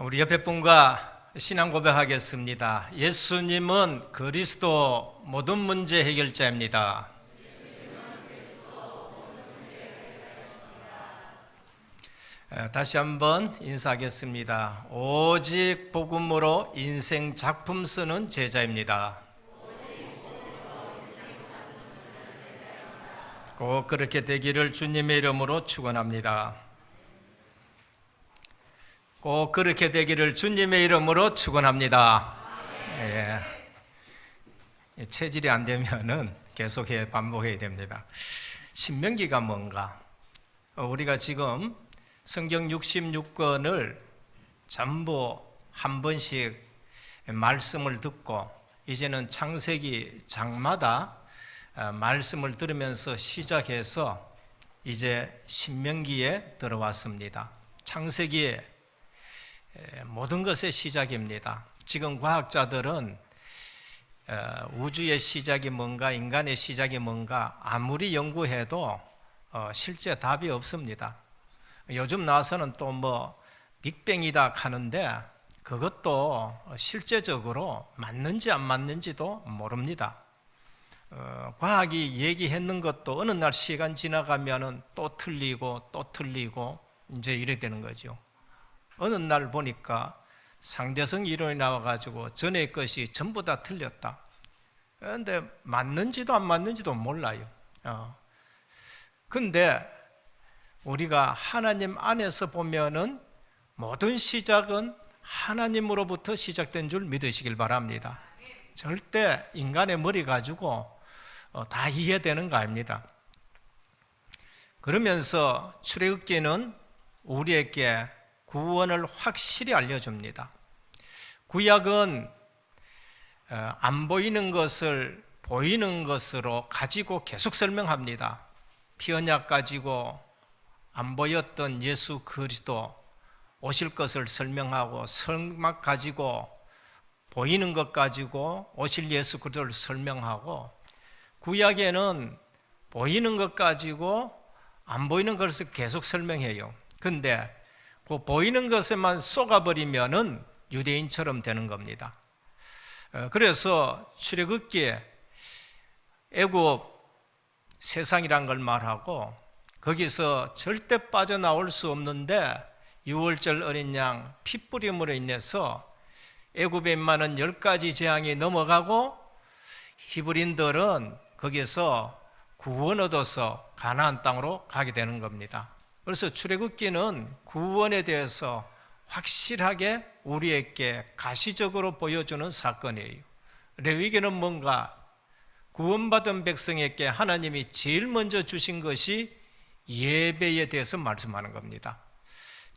우리 옆에 분과 신앙 고백하겠습니다. 예수님은 그리스도 모든 문제 해결자입니다. 다시 한번 인사하겠습니다. 오직 복음으로 인생 작품 쓰는 제자입니다. 꼭 그렇게 되기를 주님의 이름으로 축원합니다. 꼭 그렇게 되기를 주님의 이름으로 축원합니다. 예. 체질이 안 되면은 계속해 반복해야 됩니다. 신명기가 뭔가? 우리가 지금 성경 66권을 전부 한 번씩 말씀을 듣고 이제는 창세기 장마다 말씀을 들으면서 시작해서 이제 신명기에 들어왔습니다. 창세기에 모든 것의 시작입니다. 지금 과학자들은 우주의 시작이 뭔가, 인간의 시작이 뭔가 아무리 연구해도 실제 답이 없습니다. 요즘 나와서는 또 빅뱅이다 하는데 그것도 실제적으로 맞는지 안 맞는지도 모릅니다. 과학이 얘기했는 것도 어느 날 시간 지나가면은 또 틀리고 또 틀리고 이제 이래 되는 거죠. 어느 날 보니까 상대성 이론이 나와가지고 전의 것이 전부 다 틀렸다. 그런데 맞는지도 안 맞는지도 몰라요. 근데 우리가 하나님 안에서 보면은 모든 시작은 하나님으로부터 시작된 줄 믿으시길 바랍니다. 절대 인간의 머리 가지고 다 이해되는 거 아닙니다. 그러면서 출애굽기는 우리에게 구원을 확실히 알려줍니다. 구약은 안 보이는 것을 보이는 것으로 가지고 계속 설명합니다. 피언약 가지고 안 보였던 예수 그리스도 오실 것을 설명하고, 성막 가지고 보이는 것 가지고 오실 예수 그리스도를 설명하고, 구약에는 보이는 것 가지고 안 보이는 것을 계속 설명해요. 근데 그 보이는 것에만 쏘가버리면은 유대인처럼 되는 겁니다. 그래서 출애굽기에 애굽 세상이란 걸 말하고, 거기서 절대 빠져나올 수 없는데 유월절 어린 양 핏부림으로 인해서 애굽에 임하는 10가지 재앙이 넘어가고 히브리인들은 거기서 구원 얻어서 가나안 땅으로 가게 되는 겁니다. 그래서 출애굽기는 구원에 대해서 확실하게 우리에게 가시적으로 보여주는 사건이에요. 레위기는 뭔가 구원받은 백성에게 하나님이 제일 먼저 주신 것이 예배에 대해서 말씀하는 겁니다.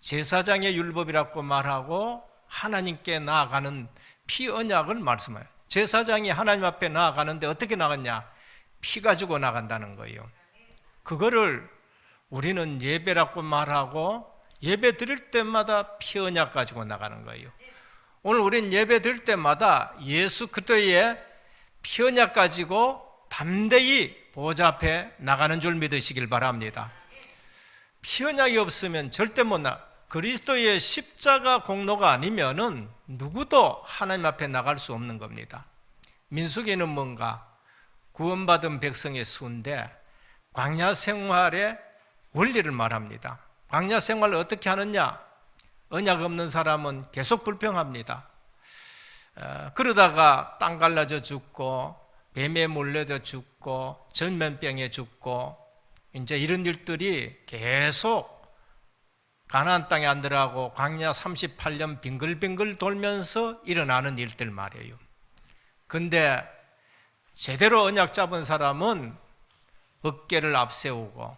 제사장의 율법이라고 말하고 하나님께 나아가는 피 언약을 말씀해요. 제사장이 하나님 앞에 나아가는데 어떻게 나갔냐? 피 가지고 나간다는 거예요. 그거를 우리는 예배라고 말하고 예배 드릴 때마다 피 언약 가지고 나가는 거예요. 오늘 우리는 예배 드릴 때마다 예수 그리스도의 피 언약 가지고 담대히 보좌 앞에 나가는 줄 믿으시길 바랍니다. 피 언약이 없으면 절대 못 나가. 그리스도의 십자가 공로가 아니면은 누구도 하나님 앞에 나갈 수 없는 겁니다. 민수기는 뭔가 구원받은 백성의 수인데 광야 생활의 원리를 말합니다. 광야 생활을 어떻게 하느냐? 언약 없는 사람은 계속 불평합니다. 그러다가 땅 갈라져 죽고 뱀에 물려져 죽고 전면병에 죽고 이제 이런 일들이 계속 가나안 땅에 안 들어가고 광야 38년 빙글빙글 돌면서 일어나는 일들 말이에요. 근데 제대로 언약 잡은 사람은 어깨를 앞세우고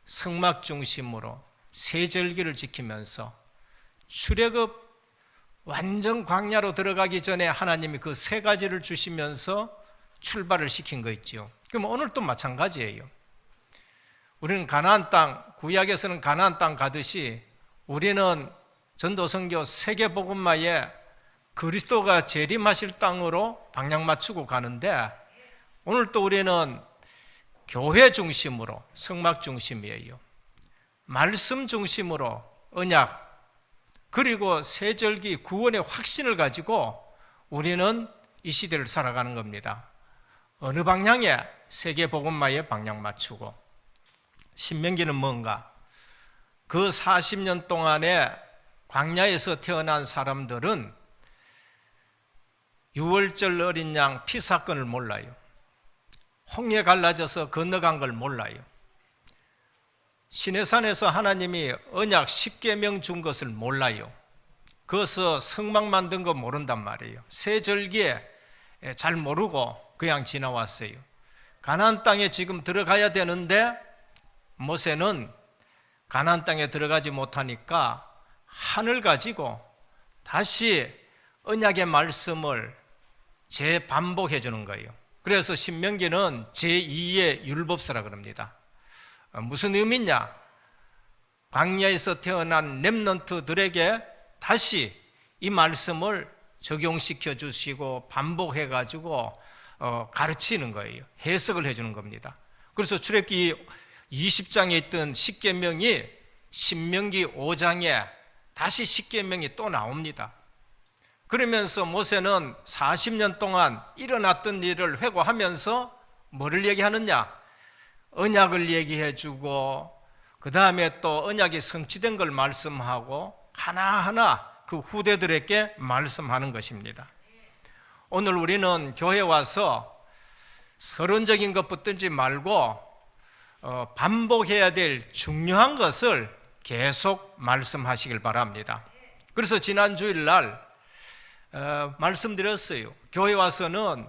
성막 중심으로 세절기를 지키면서 출애굽 완전 광야로 들어가기 전에 하나님이 그 세 가지를 주시면서 출발을 시킨 거 있죠. 그럼 오늘 또 마찬가지예요. 우리는 가나안 땅, 구약에서는 가나안 땅 가듯이 우리는 전도선교 세계복음화에 그리스도가 재림하실 땅으로 방향 맞추고 가는데, 오늘 또 우리는 교회 중심으로 성막 중심이에요. 말씀 중심으로 언약, 그리고 세절기 구원의 확신을 가지고 우리는 이 시대를 살아가는 겁니다. 어느 방향에? 세계 복음화에 방향 맞추고. 신명기는 뭔가? 그 40년 동안에 광야에서 태어난 사람들은 유월절 어린 양 피 사건을 몰라요. 홍해 갈라져서 건너간 걸 몰라요. 시내산에서 하나님이 언약 10계명 준 것을 몰라요. 그것을 성막 만든 거 모른단 말이에요. 세절기에 잘 모르고 그냥 지나왔어요. 가나안 땅에 지금 들어가야 되는데 모세는 가나안 땅에 들어가지 못하니까 한을 가지고 다시 언약의 말씀을 재반복해 주는 거예요. 그래서 신명기는 제2의 율법서라 그럽니다. 무슨 의미냐? 광야에서 태어난 렘넌트들에게 다시 이 말씀을 적용시켜 주시고 반복해 가지고 가르치는 거예요. 해석을 해주는 겁니다. 그래서 출애굽기 20장에 있던 10계명이 신명기 5장에 다시 10계명이 또 나옵니다. 그러면서 모세는 40년 동안 일어났던 일을 회고하면서 뭐를 얘기하느냐? 언약을 얘기해 주고 그 다음에 또 언약이 성취된 걸 말씀하고 하나하나 그 후대들에게 말씀하는 것입니다. 오늘 우리는 교회 와서 서론적인 것 붙들지 말고 반복해야 될 중요한 것을 계속 말씀하시길 바랍니다. 그래서 지난 주일날 말씀드렸어요. 교회 와서는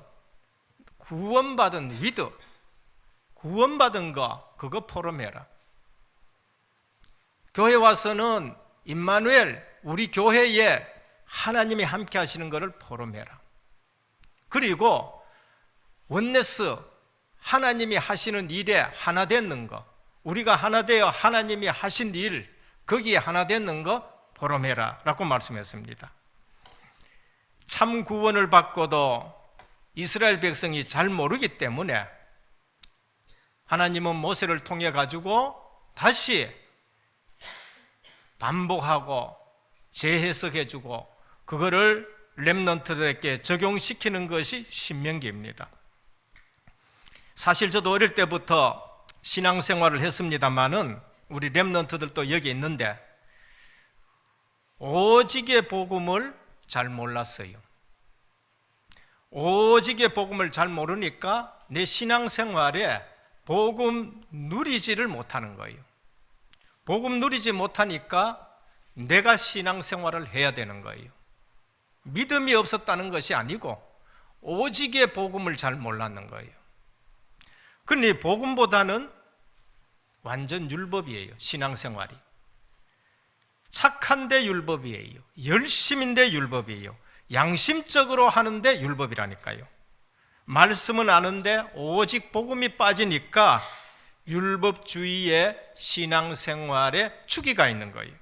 구원받은 위드, 구원받은 거 그거 포럼해라. 교회 와서는 임마누엘, 우리 교회에 하나님이 함께 하시는 것을 포럼해라. 그리고 원네스, 하나님이 하시는 일에 하나 됐는 거, 우리가 하나 되어 하나님이 하신 일 거기에 하나 됐는 거 포럼해라 라고 말씀했습니다. 참 구원을 받고도 이스라엘 백성이 잘 모르기 때문에 하나님은 모세를 통해 가지고 다시 반복하고 재해석해 주고 그거를 렘넌트들에게 적용시키는 것이 신명기입니다. 사실 저도 어릴 때부터 신앙생활을 했습니다마는 우리 렘넌트들도 여기 있는데 오직의 복음을 잘 몰랐어요. 오직의 복음을 잘 모르니까 내 신앙생활에 복음 누리지를 못하는 거예요. 복음 누리지 못하니까 내가 신앙생활을 해야 되는 거예요. 믿음이 없었다는 것이 아니고 오직의 복음을 잘 몰랐는 거예요. 그러니 복음보다는 완전 율법이에요. 신앙생활이 착한데 율법이에요. 열심인데 율법이에요. 양심적으로 하는데 율법이라니까요. 말씀은 아는데 오직 복음이 빠지니까 율법주의의 신앙생활에 축이가 있는 거예요.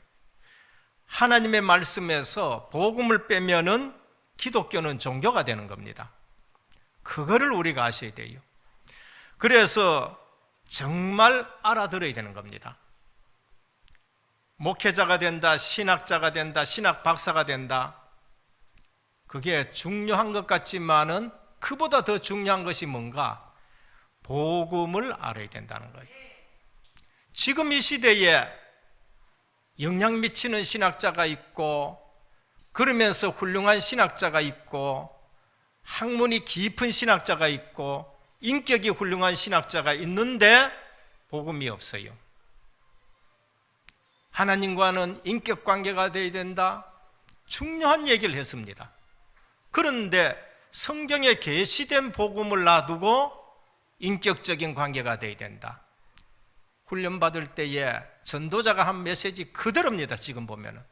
하나님의 말씀에서 복음을 빼면은 기독교는 종교가 되는 겁니다. 그거를 우리가 아셔야 돼요. 그래서 정말 알아들어야 되는 겁니다. 목회자가 된다, 신학자가 된다, 신학 박사가 된다. 그게 중요한 것 같지만은 그보다 더 중요한 것이 뭔가? 복음을 알아야 된다는 거예요. 지금 이 시대에 영향 미치는 신학자가 있고 그러면서 훌륭한 신학자가 있고 학문이 깊은 신학자가 있고 인격이 훌륭한 신학자가 있는데 복음이 없어요. 하나님과는 인격관계가 되어야 된다. 중요한 얘기를 했습니다. 그런데 성경에 계시된 복음을 놔두고 인격적인 관계가 되어야 된다. 훈련받을 때에 전도자가 한 메시지 그대로입니다. 지금 보면은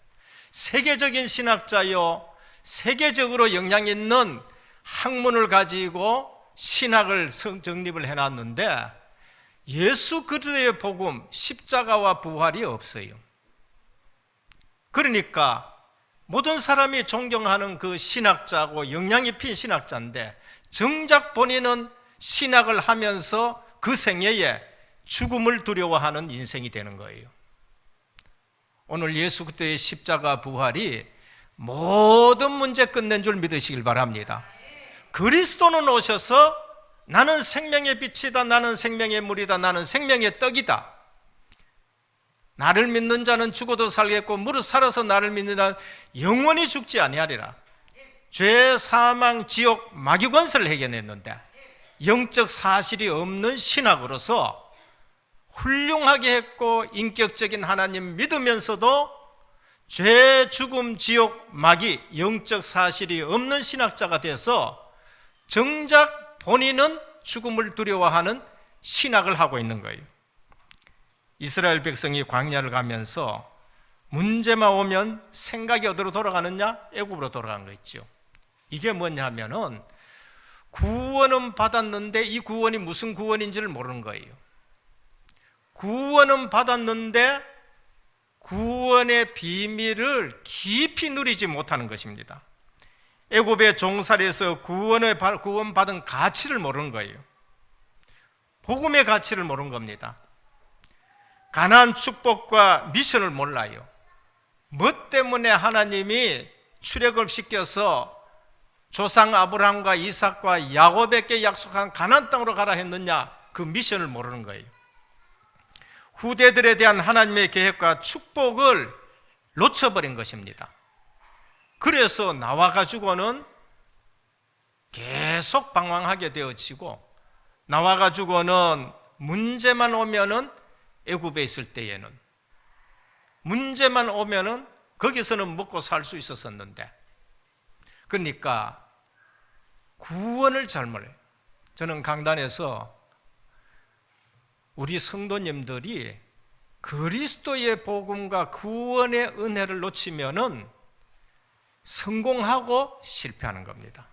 세계적인 신학자요, 세계적으로 영향 있는 학문을 가지고 신학을 정립을 해놨는데 예수 그리스도의 복음, 십자가와 부활이 없어요. 그러니까 모든 사람이 존경하는 그 신학자고 영향 입힌 신학자인데 정작 본인은 신학을 하면서 그 생애에 죽음을 두려워하는 인생이 되는 거예요. 오늘 예수 그리스도의 십자가 부활이 모든 문제 끝낸 줄 믿으시길 바랍니다. 그리스도는 오셔서 나는 생명의 빛이다, 나는 생명의 물이다, 나는 생명의 떡이다, 나를 믿는 자는 죽어도 살겠고 무릇 살아서 나를 믿는 자는 영원히 죽지 아니하리라. 죄, 사망, 지옥, 마귀 권세를 해결했는데 영적 사실이 없는 신학으로서 훌륭하게 했고 인격적인 하나님 믿으면서도 죄, 죽음, 지옥, 마귀, 영적 사실이 없는 신학자가 돼서 정작 본인은 죽음을 두려워하는 신학을 하고 있는 거예요. 이스라엘 백성이 광야를 가면서 문제만 오면 생각이 어디로 돌아가느냐? 애굽으로 돌아간 거 있죠. 이게 뭐냐 하면은 구원은 받았는데 이 구원이 무슨 구원인지를 모르는 거예요. 구원은 받았는데 구원의 비밀을 깊이 누리지 못하는 것입니다. 애굽의 종살이에서 구원받은 가치를 모르는 거예요. 복음의 가치를 모르는 겁니다. 가나안 축복과 미션을 몰라요. 뭐 때문에 하나님이 출애굽을 시켜서 조상 아브라함과 이삭과 야곱에게 약속한 가나안 땅으로 가라 했느냐? 그 미션을 모르는 거예요. 후대들에 대한 하나님의 계획과 축복을 놓쳐버린 것입니다. 그래서 나와가지고는 계속 방황하게 되어지고, 나와가지고는 문제만 오면은 애굽에 있을 때에는 문제만 오면은 거기서는 먹고 살 수 있었었는데, 그러니까 구원을 잘 몰라요. 저는 강단에서 우리 성도님들이 그리스도의 복음과 구원의 은혜를 놓치면은 성공하고 실패하는 겁니다.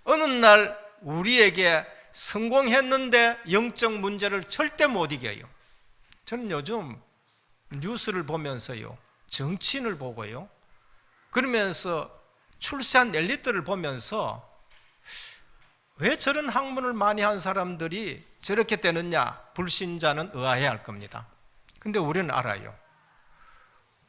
어느 날 우리에게 성공했는데 영적 문제를 절대 못 이겨요. 저는 요즘 뉴스를 보면서요, 정치인을 보고요, 그러면서 출세한 엘리트를 보면서 왜 저런 학문을 많이 한 사람들이 저렇게 되느냐? 불신자는 의아해 할 겁니다. 근데 우리는 알아요.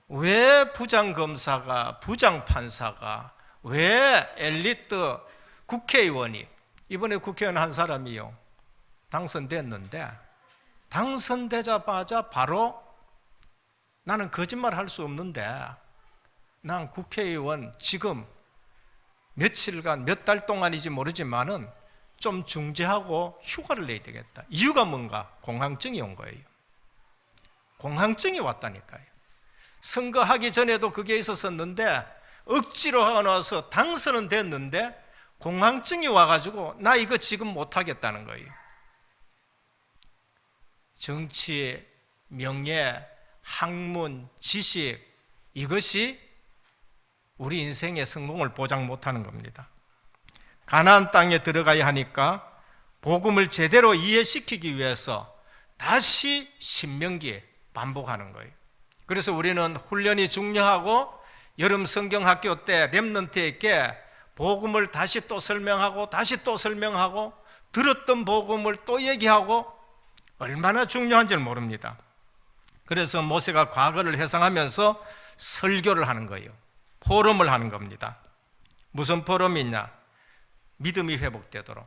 왜 부장검사가, 부장판사가, 왜 엘리트 국회의원이, 이번에 국회의원 한 사람이요, 당선됐는데 당선되자마자 바로 나는 거짓말 할 수 없는데 난 국회의원 지금 며칠간, 몇 달 동안이지 모르지만은 좀 중지하고 휴가를 내야 되겠다. 이유가 뭔가? 공황증이 온 거예요. 공황증이 왔다니까요. 선거하기 전에도 그게 있었었는데 억지로 하고 나서 당선은 됐는데 공황증이 와가지고 나 이거 지금 못하겠다는 거예요. 정치, 명예, 학문, 지식, 이것이 우리 인생의 성공을 보장 못하는 겁니다. 가나안 땅에 들어가야 하니까 복음을 제대로 이해시키기 위해서 다시 신명기에 반복하는 거예요. 그래서 우리는 훈련이 중요하고 여름 성경학교 때 렘넌트에게 복음을 다시 또 설명하고 다시 또 설명하고 들었던 복음을 또 얘기하고 얼마나 중요한지를 모릅니다. 그래서 모세가 과거를 회상하면서 설교를 하는 거예요. 포럼을 하는 겁니다. 무슨 포럼이냐? 믿음이 회복되도록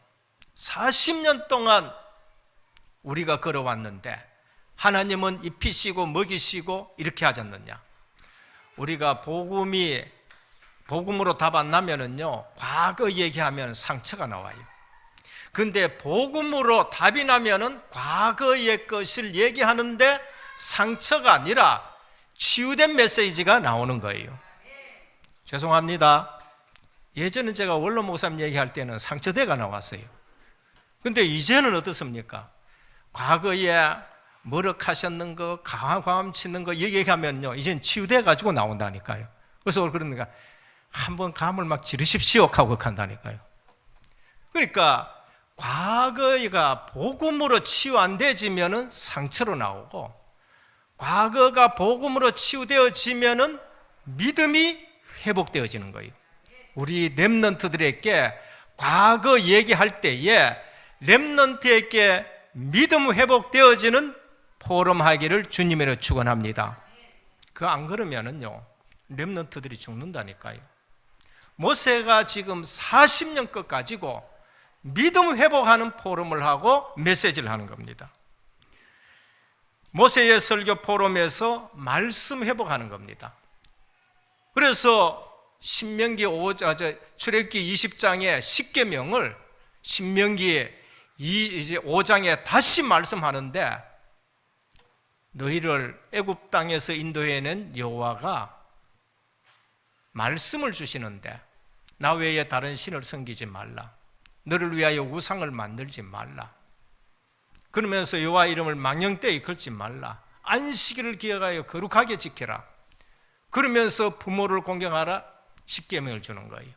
40년 동안 우리가 걸어왔는데 하나님은 입히시고 먹이시고 이렇게 하셨느냐? 우리가 복음으로 답 안 나면은요, 과거 얘기하면 상처가 나와요. 근데 복음으로 답이 나면은 과거의 것을 얘기하는데 상처가 아니라 치유된 메시지가 나오는 거예요. 죄송합니다. 예전에 제가 원로 목사님 얘기할 때는 상처대가 나왔어요. 근데 이제는 어떻습니까? 과거에 머럭하셨는 거, 광암 치는 거 얘기하면요, 이제는 치유돼 가지고 나온다니까요. 그래서 그러니까 한번 감을 막 지르십시오 하고 한다니까요. 그러니까 과거가 복음으로 치유 안 되지면은 상처로 나오고, 과거가 복음으로 치유되어지면은 믿음이 회복되어지는 거예요. 우리 렘넌트들에게 과거 얘기할 때에 렘넌트에게 믿음 회복되어지는 포럼하기를 주님으로 축원합니다. 그 안 그러면은요 렘넌트들이 죽는다니까요. 모세가 지금 40년 것 가지고 믿음 회복하는 포럼을 하고 메시지를 하는 겁니다. 모세의 설교 포럼에서 말씀 회복하는 겁니다. 그래서 출애굽기 20장의 10계명을 신명기 5장에 다시 말씀하는데, 너희를 애굽 땅에서 인도해낸 여호와가 말씀을 주시는데 나 외에 다른 신을 섬기지 말라, 너를 위하여 우상을 만들지 말라, 그러면서 여호와 이름을 망령되이 걸지 말라, 안식일을 기억하여 거룩하게 지켜라, 그러면서 부모를 공경하라, 10계명을 주는 거예요.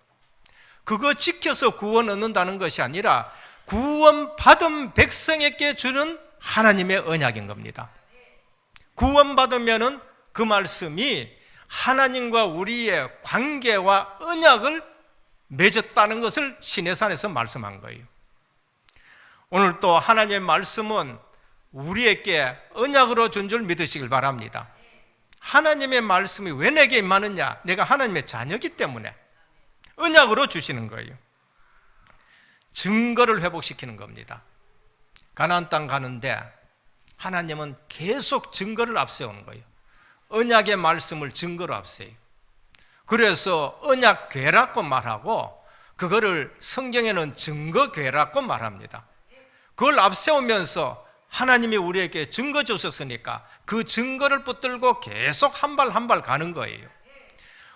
그거 지켜서 구원 얻는다는 것이 아니라 구원 받은 백성에게 주는 하나님의 언약인 겁니다. 구원 받으면은 그 말씀이 하나님과 우리의 관계와 언약을 맺었다는 것을 시내산에서 말씀한 거예요. 오늘 또 하나님의 말씀은 우리에게 언약으로 준 줄 믿으시길 바랍니다. 하나님의 말씀이 왜 내게 임하느냐? 내가 하나님의 자녀이기 때문에 언약으로 주시는 거예요. 증거를 회복시키는 겁니다. 가나안 땅 가는데 하나님은 계속 증거를 앞세우는 거예요. 언약의 말씀을 증거로 앞세워요. 그래서 언약궤라고 말하고 그거를 성경에는 증거궤라고 말합니다. 그걸 앞세우면서 하나님이 우리에게 증거 주셨으니까 그 증거를 붙들고 계속 한 발 한 발 가는 거예요.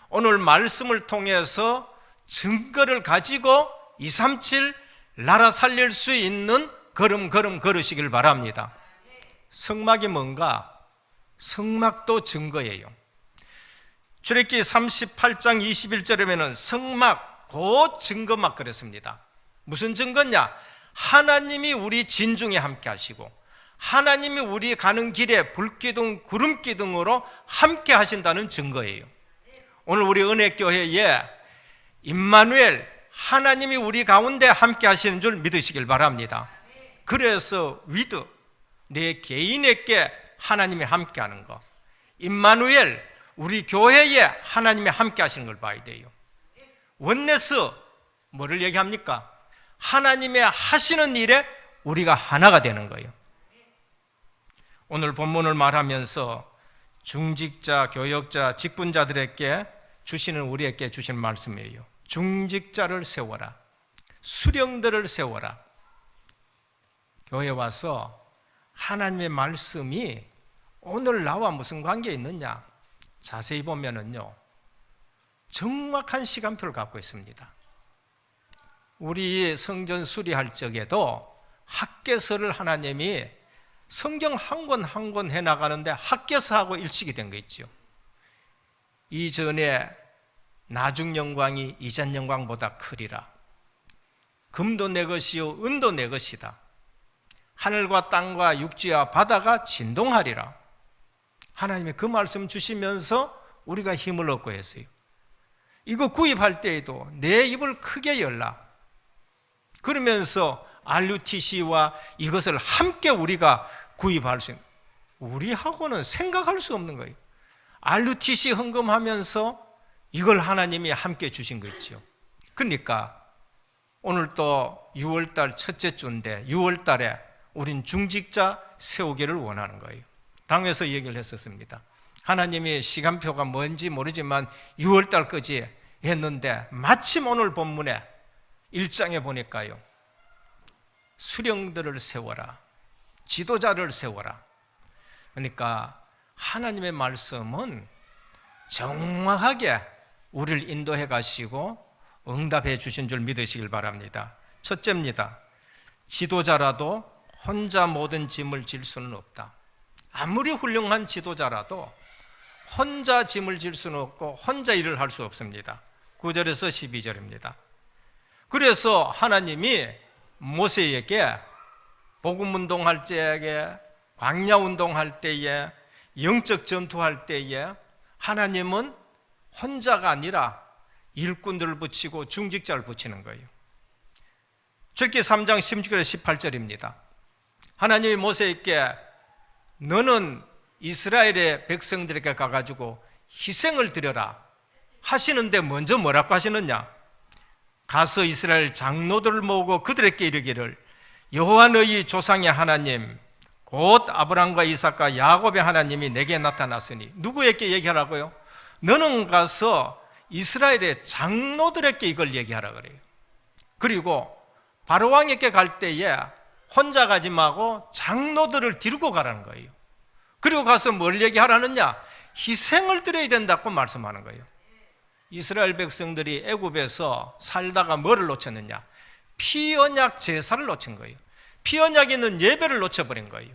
오늘 말씀을 통해서 증거를 가지고 237 나라 살릴 수 있는 걸음 걸으시길 바랍니다. 성막이 뭔가? 성막도 증거예요. 출애굽기 38장 21절에 보면 성막 곧 증거막 그랬습니다. 무슨 증거냐? 하나님이 우리 진중에 함께 하시고 하나님이 우리 가는 길에 불기둥 구름기둥으로 함께 하신다는 증거예요. 오늘 우리 은혜교회에 임마누엘, 하나님이 우리 가운데 함께 하시는 줄 믿으시길 바랍니다. 그래서 위드, 내 개인에게 하나님이 함께 하는 거, 임마누엘, 우리 교회에 하나님이 함께 하시는 걸 봐야 돼요. 원네스, 뭐를 얘기합니까? 하나님의 하시는 일에 우리가 하나가 되는 거예요. 오늘 본문을 말하면서 중직자, 교역자, 직분자들에게 주시는, 우리에게 주시는 말씀이에요. 중직자를 세워라, 수령들을 세워라. 교회 와서 하나님의 말씀이 오늘 나와 무슨 관계 있느냐? 자세히 보면은요, 정확한 시간표를 갖고 있습니다. 우리 성전 수리할 적에도 학개서를 하나님이 성경 한 권 한 권 해나가는데 학개서하고 일치게 된 거 있죠. 이전에 나중 영광이 이전 영광보다 크리라. 금도 내 것이요 은도 내 것이다. 하늘과 땅과 육지와 바다가 진동하리라. 하나님이 그 말씀 주시면서 우리가 힘을 얻고 했어요. 이거 구입할 때에도 내 입을 크게 열라. 그러면서 RUTC와 이것을 함께 우리가 구입할 수 있는, 우리하고는 생각할 수 없는 거예요. RUTC 헌금하면서 이걸 하나님이 함께 주신 거 있죠. 그러니까 오늘 또 6월달 첫째 주인데 6월달에 우린 중직자 세우기를 원하는 거예요. 당에서 얘기를 했었습니다. 하나님이 시간표가 뭔지 모르지만 6월달까지 했는데 마침 오늘 본문에 1장에 보니까요, 수령들을 세워라, 지도자를 세워라. 그러니까 하나님의 말씀은 정확하게 우리를 인도해 가시고 응답해 주신 줄 믿으시길 바랍니다. 첫째입니다. 지도자라도 혼자 모든 짐을 질 수는 없다. 아무리 훌륭한 지도자라도 혼자 짐을 질 수는 없고 혼자 일을 할 수 없습니다. 9절에서 12절입니다. 그래서 하나님이 모세에게 복음운동할 때에, 광야운동할 때에, 영적 전투할 때에 하나님은 혼자가 아니라 일꾼들을 붙이고 중직자를 붙이는 거예요. 출애굽기 3장 16절에서 18절입니다. 하나님이 모세에게 너는 이스라엘의 백성들에게 가가지고 희생을 드려라 하시는데 먼저 뭐라고 하시느냐? 가서 이스라엘 장로들을 모으고 그들에게 이르기를 여호와 너희 조상의 하나님 곧 아브라함과 이삭과 야곱의 하나님이 내게 나타났으니, 누구에게 얘기하라고요? 너는 가서 이스라엘의 장로들에게 이걸 얘기하라 그래요. 그리고 바로왕에게 갈 때에 혼자 가지 말고 장로들을 데리고 가라는 거예요. 그리고 가서 뭘 얘기하라느냐? 희생을 드려야 된다고 말씀하는 거예요. 이스라엘 백성들이 애굽에서 살다가 뭐를 놓쳤느냐? 피언약 제사를 놓친 거예요. 피언약 있는 예배를 놓쳐버린 거예요.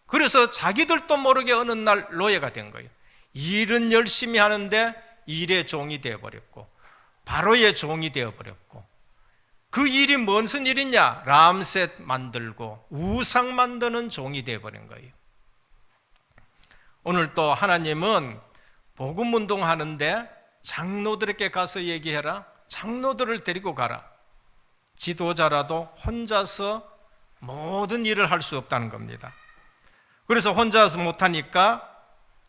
그래서 자기들도 모르게 어느 날 노예가 된 거예요. 일은 열심히 하는데 일의 종이 되어버렸고 바로의 종이 되어버렸고, 그 일이 무슨 일이냐? 람셋 만들고 우상 만드는 종이 되어버린 거예요. 오늘 또 하나님은 복음 운동하는데 장로들에게 가서 얘기해라, 장로들을 데리고 가라. 지도자라도 혼자서 모든 일을 할 수 없다는 겁니다. 그래서 혼자서 못하니까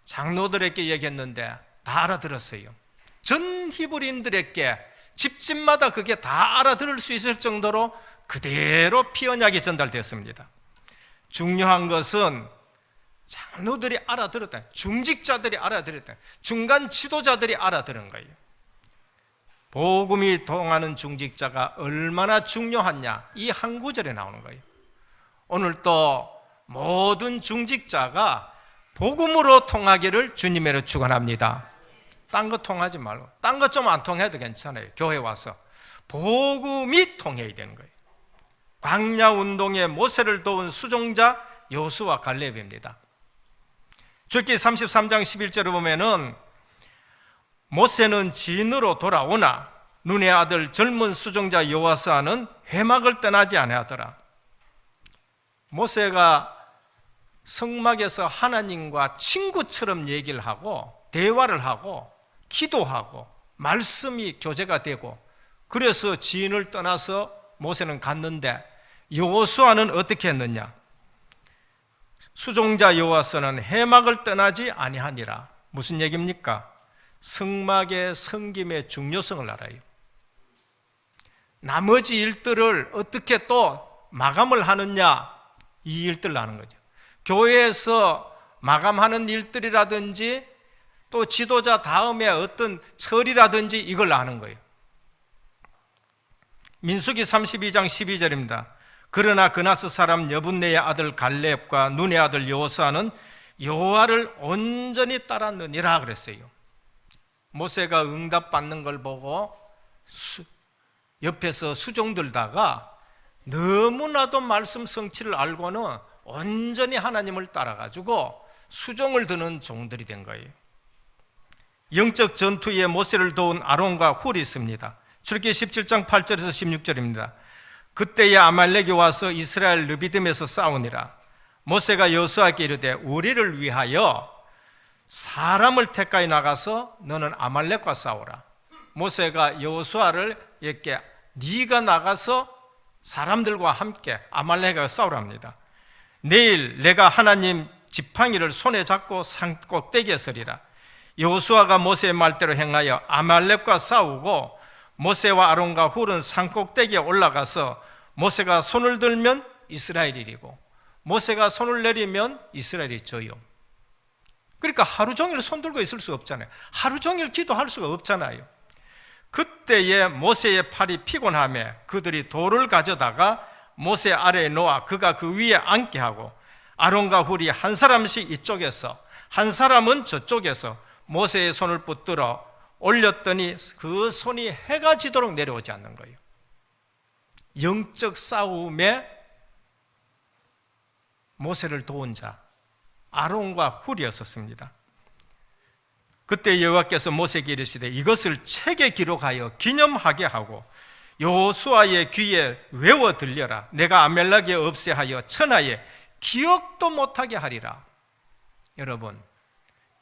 장로들에게 얘기했는데 다 알아들었어요. 전 히브리인들에게 집집마다 그게 다 알아들을 수 있을 정도로 그대로 피언약이 전달되었습니다. 중요한 것은 장로들이 알아들었다, 중직자들이 알아들었다, 중간 지도자들이 알아들은 거예요. 복음이 통하는 중직자가 얼마나 중요하냐, 이 한 구절에 나오는 거예요. 오늘 또 모든 중직자가 복음으로 통하기를 주님으로 축원합니다. 딴 거 통하지 말고, 딴 거 좀 안 통해도 괜찮아요. 교회 와서 복음이 통해야 되는 거예요. 광야 운동에 모세를 도운 수종자 여호수아 갈렙입니다. 출애굽기 33장 11절을 보면은 모세는 진으로 돌아오나 눈의 아들 젊은 수종자 여호수아는 회막을 떠나지 아니하더라. 모세가 성막에서 하나님과 친구처럼 얘기를 하고 대화를 하고 기도하고 말씀이 교제가 되고, 그래서 지인을 떠나서 모세는 갔는데 여호수아는 어떻게 했느냐? 수종자 여호수아는 회막을 떠나지 아니하니라. 무슨 얘기입니까? 성막의 섬김의 중요성을 알아요. 나머지 일들을 어떻게 또 마감을 하느냐, 이 일들을 아는 거죠. 교회에서 마감하는 일들이라든지 또 지도자 다음에 어떤 처리라든지 이걸 아는 거예요. 민수기 32장 12절입니다. 그러나 그나스 사람 여분네의 아들 갈렙과 눈의 아들 여호수아는 여호와를 온전히 따랐느니라 그랬어요. 모세가 응답받는 걸 보고 옆에서 수종들다가 너무나도 말씀 성취를 알고는 온전히 하나님을 따라가지고 수종을 드는 종들이 된 거예요. 영적 전투에 모세를 도운 아론과 훌이 있습니다. 출애굽기 17장 8절에서 16절입니다. 그때에 아말렉이 와서 이스라엘 르비딤에서 싸우니라. 모세가 여호수아에게 이르되 우리를 위하여 사람을 택하여 나가서 너는 아말렉과 싸우라. 모세가 여호수아를 이렇게 네가 나가서 사람들과 함께 아말렉과 싸우랍니다. 내일 내가 하나님 지팡이를 손에 잡고 산 꼭대기에 서리라. 여호수아가 모세의 말대로 행하여 아말렉과 싸우고 모세와 아론과 훌은 산 꼭대기에 올라가서 모세가 손을 들면 이스라엘이고 모세가 손을 내리면 이스라엘이 져요. 그러니까 하루 종일 손 들고 있을 수 없잖아요. 하루 종일 기도할 수가 없잖아요. 그때에 모세의 팔이 피곤하며 그들이 돌을 가져다가 모세 아래에 놓아 그가 그 위에 앉게 하고 아론과 훌이 한 사람씩 이쪽에서 한 사람은 저쪽에서 모세의 손을 붙들어 올렸더니 그 손이 해가 지도록 내려오지 않는 거예요. 영적 싸움에 모세를 도운 자 아론과 훌이었습니다. 그때 여호와께서 모세에게 이르시되 이것을 책에 기록하여 기념하게 하고 여호수아의 귀에 외워 들려라. 내가 아말렉에 없애하여 천하에 기억도 못하게 하리라. 여러분,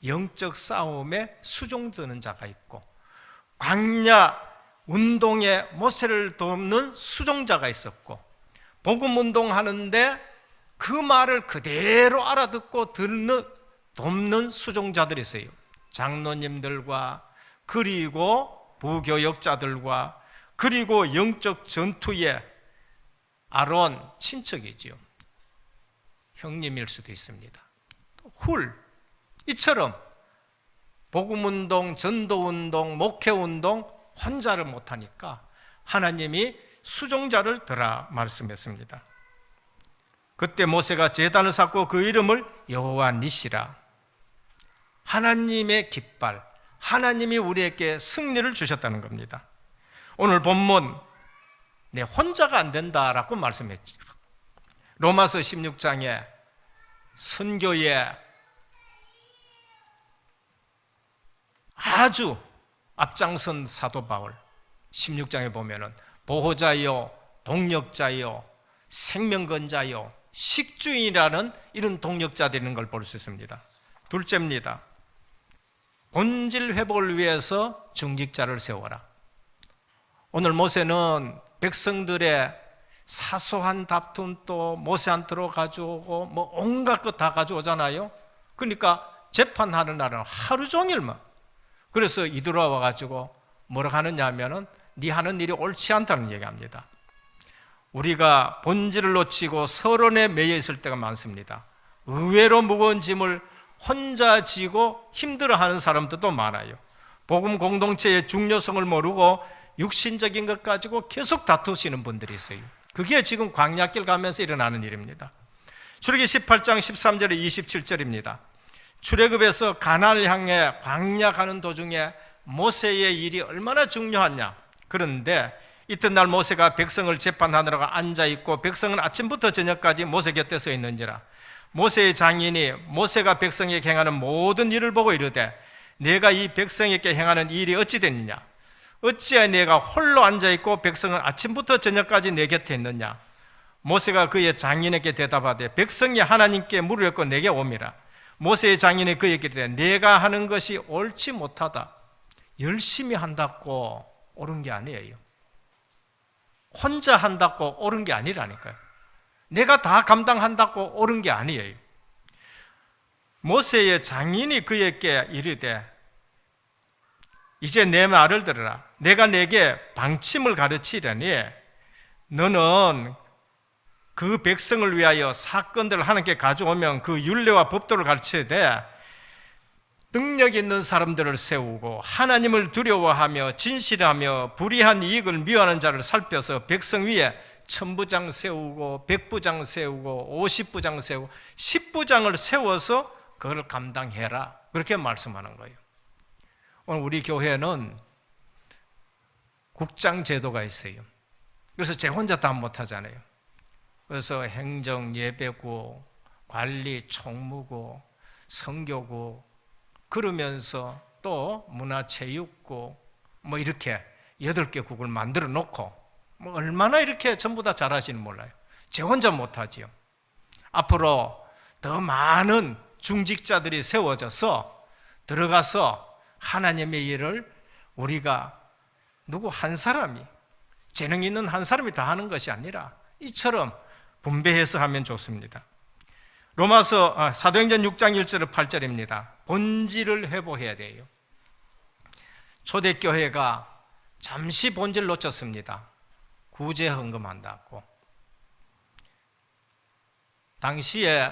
영적 싸움에 수종드는 자가 있고 광야 운동에 모세를 돕는 수종자가 있었고 복음 운동하는데 그 말을 그대로 알아듣고 돕는 수종자들이 있어요. 장로님들과 그리고 부교역자들과 그리고 영적 전투의 아론 친척이지요. 형님일 수도 있습니다. 이처럼 복음운동, 전도운동, 목회운동 혼자를 못하니까 하나님이 수종자를 들라 말씀했습니다. 그때 모세가 제단을 쌓고 그 이름을 여호와 니시라, 하나님의 깃발, 하나님이 우리에게 승리를 주셨다는 겁니다. 오늘 본문 내 혼자가 안 된다라고 말씀했죠. 로마서 16장에 선교에 아주 앞장선 사도 바울 16장에 보면은 보호자요, 동력자요, 생명건자요, 식주인이라는 이런 동력자들이 있는 걸 볼 수 있습니다. 둘째입니다. 본질 회복을 위해서 중직자를 세워라. 오늘 모세는 백성들의 사소한 다툼도 모세한테로 가져오고 뭐 온갖 것 다 가져오잖아요. 그러니까 재판하는 날은 하루 종일만. 그래서 이들어와 가지고 뭐라고 하느냐 하면은 네 하는 일이 옳지 않다는 얘기합니다. 우리가 본질을 놓치고 서론에 매여 있을 때가 많습니다. 의외로 무거운 짐을 혼자 지고 힘들어하는 사람들도 많아요. 복음 공동체의 중요성을 모르고 육신적인 것 가지고 계속 다투시는 분들이 있어요. 그게 지금 광야길 가면서 일어나는 일입니다. 출애기 18장 13절에 27절입니다. 출애굽에서 가나안을 향해 광야 가는 도중에 모세의 일이 얼마나 중요하냐. 그런데 이튿날 모세가 백성을 재판하느라고 앉아있고 백성은 아침부터 저녁까지 모세 곁에 서 있는지라. 모세의 장인이 모세가 백성에게 행하는 모든 일을 보고 이르되 내가 이 백성에게 행하는 일이 어찌 됐느냐. 어찌하여 내가 홀로 앉아있고 백성은 아침부터 저녁까지 내 곁에 있느냐. 모세가 그의 장인에게 대답하되 백성이 하나님께 물으려고 내게 옴이라. 모세의 장인이 그에게 이르되 내가 하는 것이 옳지 못하다. 열심히 한다고 옳은 게 아니에요. 혼자 한다고 옳은 게 아니라니까요. 내가 다 감당한다고 옳은 게 아니에요. 모세의 장인이 그에게 이르되 이제 내 말을 들으라. 내가 내게 방침을 가르치려니 너는 그 백성을 위하여 사건들을 하나님께 가져오면 그 율례와 법도를 가르쳐야 돼. 능력 있는 사람들을 세우고 하나님을 두려워하며 진실하며 불의한 이익을 미워하는 자를 살펴서 백성 위에 1000부장 세우고 100부장 세우고 50부장 세우고 10부장을 세워서 그걸 감당해라. 그렇게 말씀하는 거예요. 오늘 우리 교회는 국장 제도가 있어요. 그래서 제 혼자 다 못하잖아요. 그래서 행정, 예배구, 관리, 총무구, 선교구 그러면서 또 문화체육구 뭐 이렇게 8개 국을 만들어 놓고 뭐 얼마나 이렇게 전부 다 잘하시는 몰라요. 제 혼자 못하지요. 앞으로 더 많은 중직자들이 세워져서 들어가서 하나님의 일을 우리가 누구 한 사람이 재능 있는 한 사람이 다 하는 것이 아니라 이처럼 분배해서 하면 좋습니다. 로마서 사도행전 6장 1절 8절입니다. 본질을 회복해야 돼요. 초대교회가 잠시 본질 놓쳤습니다. 구제 헌금한다고. 당시에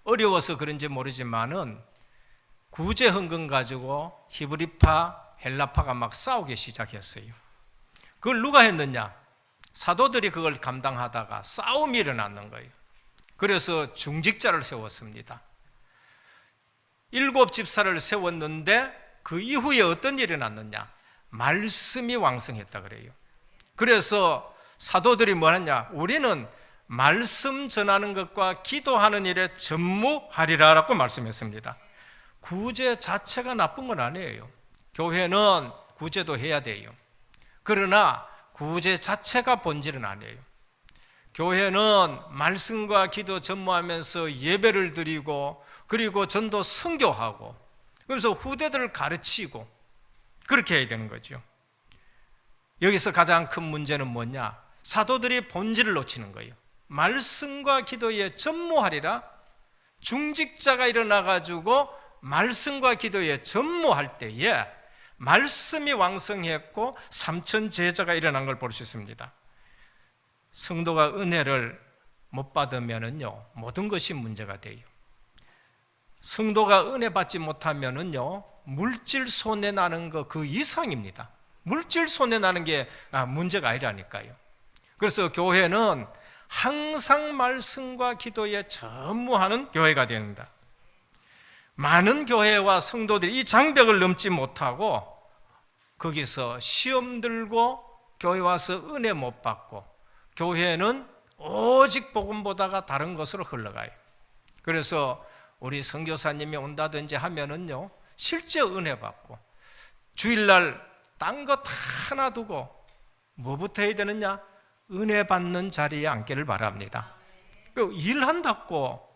어려워서 그런지 모르지만은 구제 헌금 가지고 히브리파, 헬라파가 막 싸우기 시작했어요. 그걸 누가 했느냐? 사도들이 그걸 감당하다가 싸움이 일어났는 거예요. 그래서 중직자를 세웠습니다. 7집사를 세웠는데 그 이후에 어떤 일이 났느냐? 말씀이 왕성했다 그래요. 그래서 사도들이 뭐 하느냐? 우리는 말씀 전하는 것과 기도하는 일에 전무하리라라고 말씀했습니다. 구제 자체가 나쁜 건 아니에요. 교회는 구제도 해야 돼요. 그러나 구제 자체가 본질은 아니에요. 교회는 말씀과 기도 전무하면서 예배를 드리고 그리고 전도 선교하고 그래서 후대들을 가르치고 그렇게 해야 되는 거죠. 여기서 가장 큰 문제는 뭐냐? 사도들이 본질을 놓치는 거예요. 말씀과 기도에 전무하리라. 중직자가 일어나가지고 말씀과 기도에 전무할 때에 말씀이 왕성했고 삼천 제자가 일어난 걸 볼 수 있습니다. 성도가 은혜를 못 받으면은요, 모든 것이 문제가 돼요. 성도가 은혜 받지 못하면은요, 물질 손해 나는 거 그 이상입니다. 물질 손해 나는 게 문제가 아니라니까요. 그래서 교회는 항상 말씀과 기도에 전무하는 교회가 됩니다. 많은 교회와 성도들이 이 장벽을 넘지 못하고 거기서 시험 들고 교회 와서 은혜 못 받고 교회는 오직 복음 보다가 다른 것으로 흘러가요. 그래서 우리 선교사님이 온다든지 하면은요, 실제 은혜 받고 주일날 딴 거 다 놔두고 뭐부터 해야 되느냐? 은혜 받는 자리에 앉기를 바랍니다. 일한다고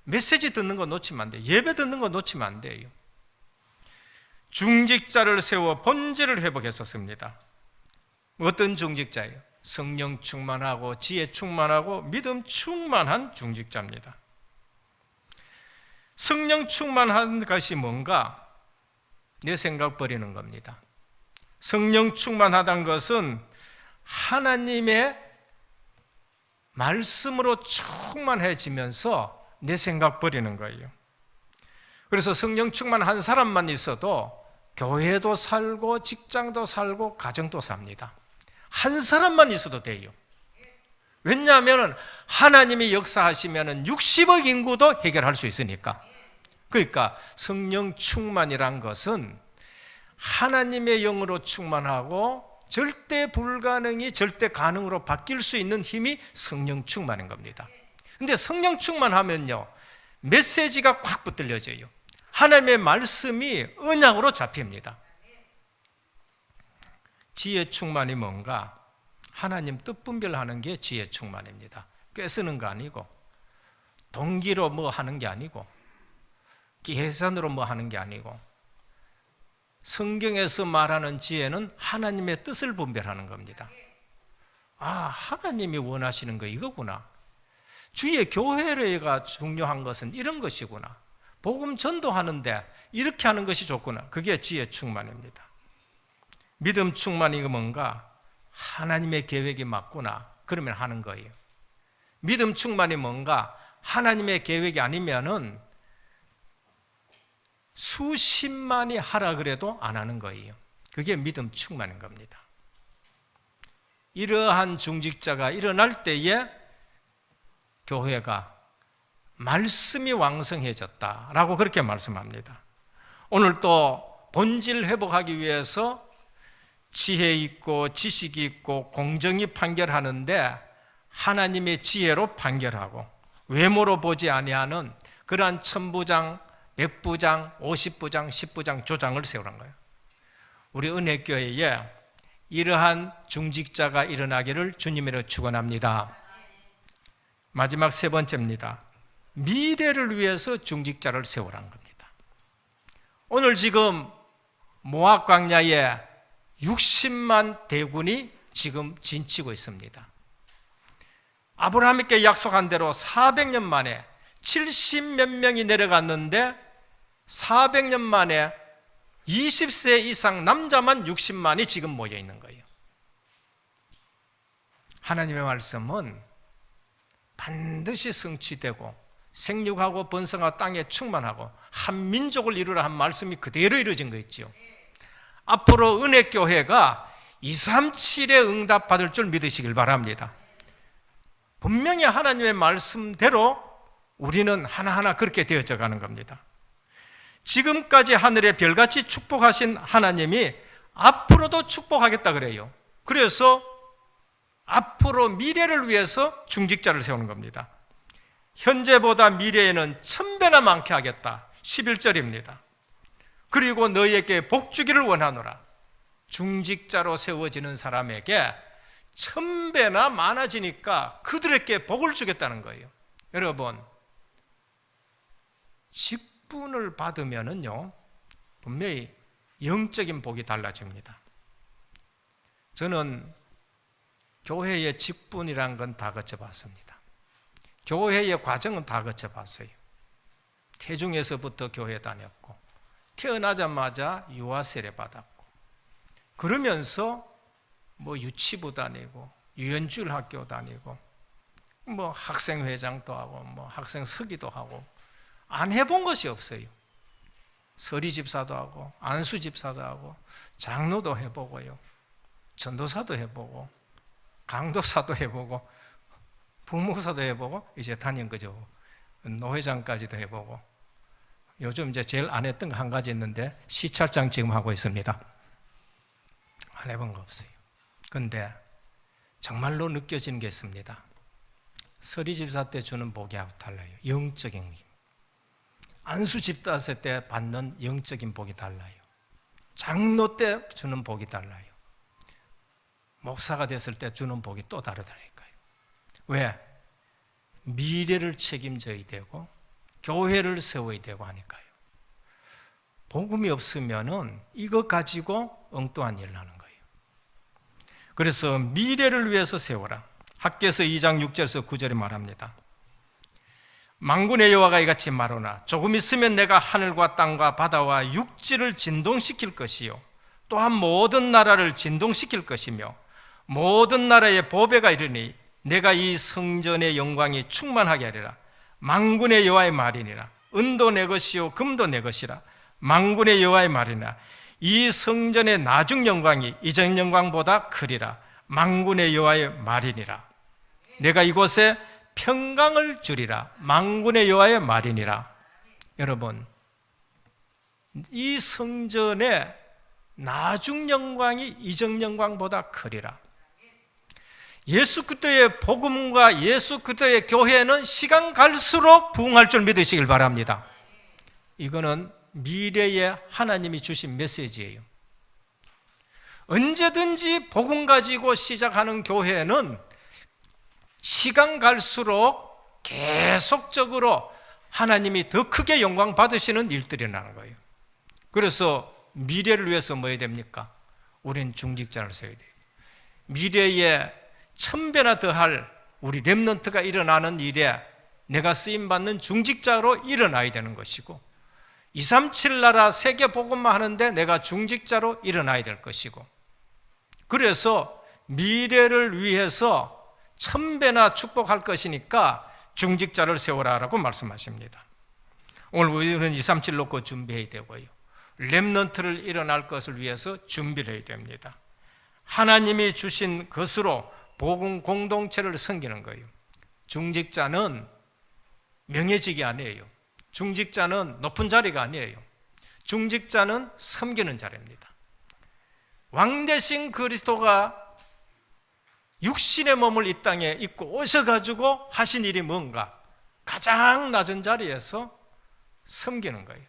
메시지 듣는 거 놓치면 안 돼요. 예배 듣는 거 놓치면 안 돼요. 중직자를 세워 본질을 회복했었습니다. 어떤 중직자예요? 성령 충만하고 지혜 충만하고 믿음 충만한 중직자입니다. 성령 충만한 것이 뭔가? 내 생각 버리는 겁니다. 성령 충만하다는 것은 하나님의 말씀으로 충만해지면서 내 생각 버리는 거예요. 그래서 성령 충만한 사람만 있어도 교회도 살고 직장도 살고 가정도 삽니다. 한 사람만 있어도 돼요. 왜냐하면 하나님이 역사하시면 60억 인구도 해결할 수 있으니까. 그러니까 성령 충만이란 것은 하나님의 영으로 충만하고 절대 불가능이 절대 가능으로 바뀔 수 있는 힘이 성령 충만인 겁니다. 근데 성령 충만하면요, 메시지가 꽉 붙들려져요. 하나님의 말씀이 언약으로 잡힙니다. 지혜 충만이 뭔가? 하나님 뜻 분별하는 게 지혜 충만입니다. 꿰쓰는 거 아니고, 동기로 뭐 하는 게 아니고, 계산으로 뭐 하는 게 아니고, 성경에서 말하는 지혜는 하나님의 뜻을 분별하는 겁니다. 하나님이 원하시는 거 이거구나. 주의 교회가 중요한 것은 이런 것이구나. 복음 전도하는데 이렇게 하는 것이 좋구나. 그게 지혜 충만입니다. 믿음 충만이 뭔가? 하나님의 계획이 맞구나. 그러면 하는 거예요. 믿음 충만이 뭔가? 하나님의 계획이 아니면은 수십만이 하라 그래도 안 하는 거예요. 그게 믿음 충만인 겁니다. 이러한 중직자가 일어날 때에 교회가 말씀이 왕성해졌다라고 그렇게 말씀합니다. 오늘 또 본질 회복하기 위해서 지혜 있고 지식이 있고 공정히 판결하는데 하나님의 지혜로 판결하고 외모로 보지 아니하는 그러한 천부장, 백부장, 50부장, 10부장 조장을 세우는 거예요. 우리 은혜교회에 이러한 중직자가 일어나기를 주님으로 축원합니다. 마지막 세 번째입니다. 미래를 위해서 중직자를 세우라는 겁니다. 오늘 지금 모압 광야에 60만 대군이 지금 진치고 있습니다. 아브라함께 약속한 대로 400년 만에 70몇 명이 내려갔는데 400년 만에 20세 이상 남자만 60만이 지금 모여 있는 거예요. 하나님의 말씀은 반드시 성취되고 생육하고 번성하고 땅에 충만하고 한 민족을 이루라 한 말씀이 그대로 이루어진 거 있죠. 앞으로 은혜교회가 237에 응답받을 줄 믿으시길 바랍니다. 분명히 하나님의 말씀대로 우리는 하나하나 그렇게 되어져 가는 겁니다. 지금까지 하늘의 별같이 축복하신 하나님이 앞으로도 축복하겠다 그래요. 그래서 앞으로 미래를 위해서 중직자를 세우는 겁니다. 현재보다 미래에는 1000배나 많게 하겠다. 11절입니다. 그리고 너희에게 복 주기를 원하노라. 중직자로 세워지는 사람에게 1000배나 많아지니까 그들에게 복을 주겠다는 거예요. 여러분, 직분을 받으면은요, 분명히 영적인 복이 달라집니다. 저는 교회의 직분이란 건 다 거쳐봤습니다. 교회의 과정은 다 거쳐봤어요. 태중에서부터 교회 다녔고 태어나자마자 유아 세례 받았고 그러면서 뭐 유치부 다니고 유연주일 학교 다니고 뭐 학생회장도 하고 뭐 학생 서기도 하고 안 해본 것이 없어요. 서리집사도 하고 안수집사도 하고 장로도 해보고요, 전도사도 해보고 강도사도 해보고 부목사도 해보고 이제 담임 거죠. 노회장까지도 해보고 요즘 이제 제일 안 했던 거 한 가지 있는데 시찰장 지금 하고 있습니다. 안 해본 거 없어요. 근데 정말로 느껴지는 게 있습니다. 서리집사 때 주는 복이하고 달라요. 영적인 힘. 안수집사 때 받는 영적인 복이 달라요. 장로 때 주는 복이 달라요. 목사가 됐을 때 주는 복이 또 다르다니까요. 왜? 미래를 책임져야 되고 교회를 세워야 되고 하니까요. 복음이 없으면은 이거 가지고 엉뚱한 일을 하는 거예요. 그래서 미래를 위해서 세워라. 학개서 2장 6절에서 9절에 말합니다. 만군의 여호와가 이같이 말하노라. 조금 있으면 내가 하늘과 땅과 바다와 육지를 진동시킬 것이요 또한 모든 나라를 진동시킬 것이며 모든 나라의 보배가 이르니 내가 이 성전의 영광이 충만하게 하리라. 만군의 여호와의 말이니라. 은도 내 것이요 금도 내 것이라. 만군의 여호와의 말이니라. 이 성전의 나중 영광이 이전 영광보다 크리라. 만군의 여호와의 말이니라. 내가 이곳에 평강을 주리라. 만군의 여호와의 말이니라. 여러분, 이 성전의 나중 영광이 이전 영광보다 크리라. 예수 그리스도의 복음과 예수 그리스도의 교회는 시간 갈수록 부흥할 줄 믿으시길 바랍니다. 이거는 미래에 하나님이 주신 메시지예요. 언제든지 복음 가지고 시작하는 교회는 시간 갈수록 계속적으로 하나님이 더 크게 영광 받으시는 일들이 나는 거예요. 그래서 미래를 위해서 뭐 해야 됩니까? 우리는 중직자를 세워야 돼요. 미래에 1000배나 더할 우리 렘넌트가 일어나는 일에 내가 쓰임받는 중직자로 일어나야 되는 것이고 237 나라 세계 복음만 하는데 내가 중직자로 일어나야 될 것이고 그래서 미래를 위해서 1000배나 축복할 것이니까 중직자를 세워라라고 말씀하십니다. 오늘 우리는 237 놓고 준비해야 되고요. 렘넌트를 일어날 것을 위해서 준비를 해야 됩니다. 하나님이 주신 것으로 복음 공동체를 섬기는 거예요. 중직자는 명예직이 아니에요. 중직자는 높은 자리가 아니에요. 중직자는 섬기는 자리입니다. 왕 대신 그리스도가 육신의 몸을 이 땅에 입고 오셔가지고 하신 일이 뭔가? 가장 낮은 자리에서 섬기는 거예요.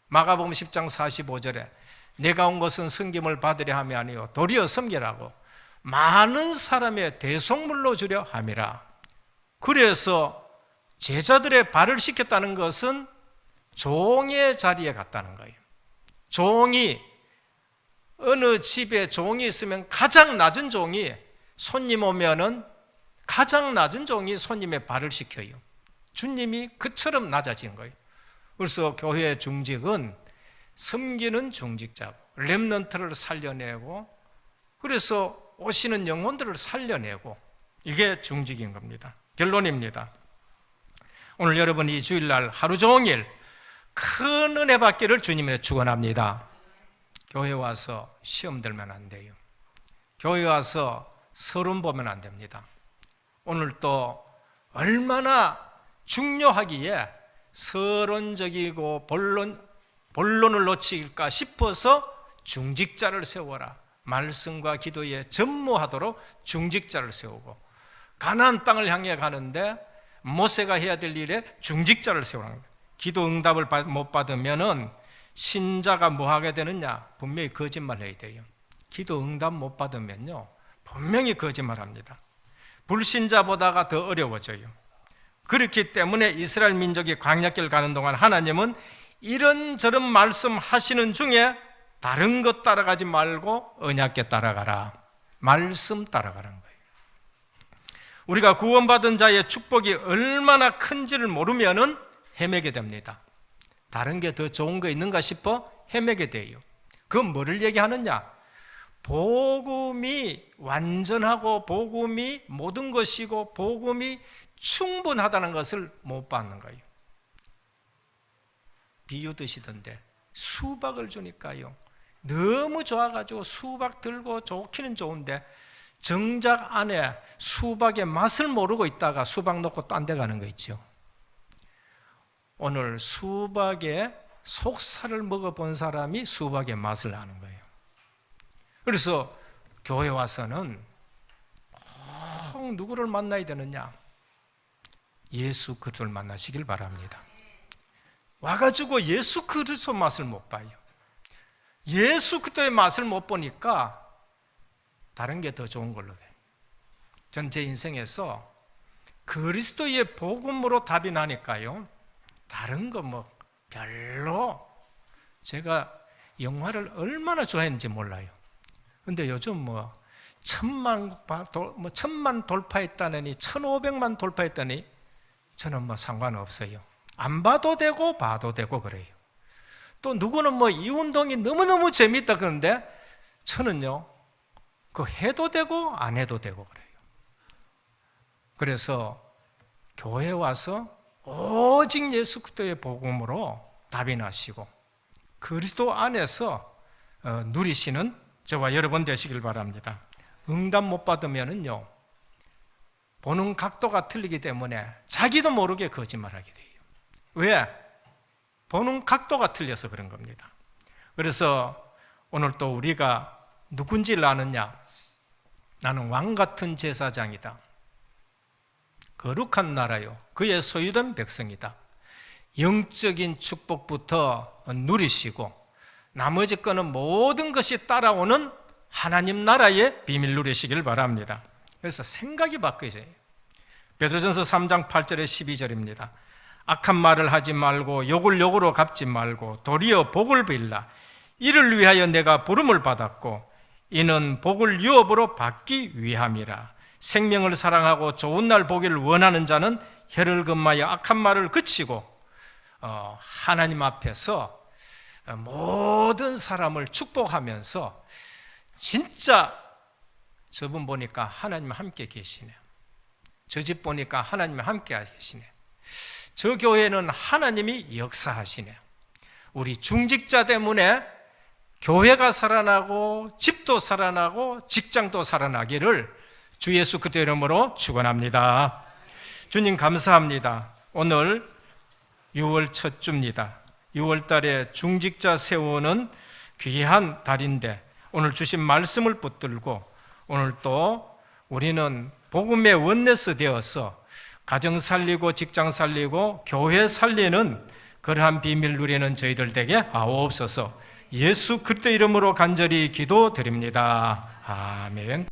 마가복음 10장 45절에 내가 온 것은 섬김을 받으려 함이 아니요 도리어 섬기라고 많은 사람의 대속물로 주려 함이라. 그래서 제자들의 발을 씻겼다는 것은 종의 자리에 갔다는 거예요. 종이 어느 집에 종이 있으면 가장 낮은 종이 손님 오면은 가장 낮은 종이 손님의 발을 씻겨요. 주님이 그처럼 낮아진 거예요. 그래서 교회의 중직은 섬기는 중직자고 렘넌트를 살려내고 그래서 오시는 영혼들을 살려내고 이게 중직인 겁니다. 결론입니다. 오늘 여러분 이 주일날 하루 종일 큰 은혜 받기를 주님의 축원합니다. 교회 와서 시험 들면 안 돼요. 교회 와서 서론 보면 안 됩니다. 오늘 또 얼마나 중요하기에 서론적이고 본론을 놓칠까 싶어서 중직자를 세워라. 말씀과 기도에 전무하도록 중직자를 세우고 가나안 땅을 향해 가는데 모세가 해야 될 일에 중직자를 세우는 거예요. 기도 응답을 못 받으면은 신자가 뭐 하게 되느냐? 분명히 거짓말해야 돼요. 기도 응답 못 받으면요 분명히 거짓말합니다. 불신자보다가 더 어려워져요. 그렇기 때문에 이스라엘 민족이 광야길 가는 동안 하나님은 이런저런 말씀하시는 중에 다른 것 따라가지 말고 언약궤 따라가라. 말씀 따라가라는 거예요. 우리가 구원받은 자의 축복이 얼마나 큰지를 모르면은 헤매게 됩니다. 다른 게 더 좋은 거 있는가 싶어 헤매게 돼요. 그건 뭐를 얘기하느냐? 복음이 완전하고 복음이 모든 것이고 복음이 충분하다는 것을 못 받는 거예요. 비유 드시던데 수박을 주니까요, 너무 좋아가지고 수박 들고 좋기는 좋은데 정작 안에 수박의 맛을 모르고 있다가 수박 놓고 딴 데 가는 거 있죠. 오늘 수박의 속살을 먹어본 사람이 수박의 맛을 아는 거예요. 그래서 교회 와서는 꼭 누구를 만나야 되느냐? 예수 그리스도를 만나시길 바랍니다. 와가지고 예수 그리스도 맛을 못 봐요. 예수 그리스도의 맛을 못 보니까 다른 게 더 좋은 걸로 돼요. 전 제 인생에서 그리스도의 복음으로 답이 나니까요, 다른 거 뭐 별로, 제가 영화를 얼마나 좋아했는지 몰라요. 근데 요즘 뭐 1000만 돌파했다느니 1500만 돌파했다니 저는 뭐 상관없어요. 안 봐도 되고 봐도 되고 그래요. 또 누구는 뭐 이 운동이 너무너무 재밌다 그러는데 저는요, 그 해도 되고 안 해도 되고 그래요. 그래서 교회 와서 오직 예수 그리스도의 복음으로 답이 나시고 그리스도 안에서 누리시는 저와 여러분 되시길 바랍니다. 응답 못 받으면은요, 보는 각도가 틀리기 때문에 자기도 모르게 거짓말하게 돼요. 왜? 보는 각도가 틀려서 그런 겁니다. 그래서 오늘 또 우리가 누군지를 아느냐? 나는 왕 같은 제사장이다. 거룩한 나라요, 그의 소유된 백성이다. 영적인 축복부터 누리시고 나머지 거는 모든 것이 따라오는 하나님 나라의 비밀 누리시길 바랍니다. 그래서 생각이 바뀌어져요. 베드로전서 3장 8절에 12절입니다. 악한 말을 하지 말고 욕을 욕으로 갚지 말고 도리어 복을 빌라. 이를 위하여 내가 부름을 받았고 이는 복을 유업으로 받기 위함이라. 생명을 사랑하고 좋은 날 보기를 원하는 자는 혀를 금하여 악한 말을 그치고 하나님 앞에서 모든 사람을 축복하면서, 진짜 저분 보니까 하나님 함께 계시네, 저 집 보니까 하나님 함께 계시네, 저 교회는 하나님이 역사하시네. 우리 중직자 때문에 교회가 살아나고 집도 살아나고 직장도 살아나기를 주 예수 그리스도 이름으로 축원합니다. 주님 감사합니다. 오늘 6월 첫 주입니다. 6월 달에 중직자 세우는 귀한 달인데 오늘 주신 말씀을 붙들고 오늘 또 우리는 복음의 원내스 되어서 가정 살리고 직장 살리고 교회 살리는 그러한 비밀 누리는 저희들 되게 하옵소서. 예수 그리스도 이름으로 간절히 기도드립니다. 아멘.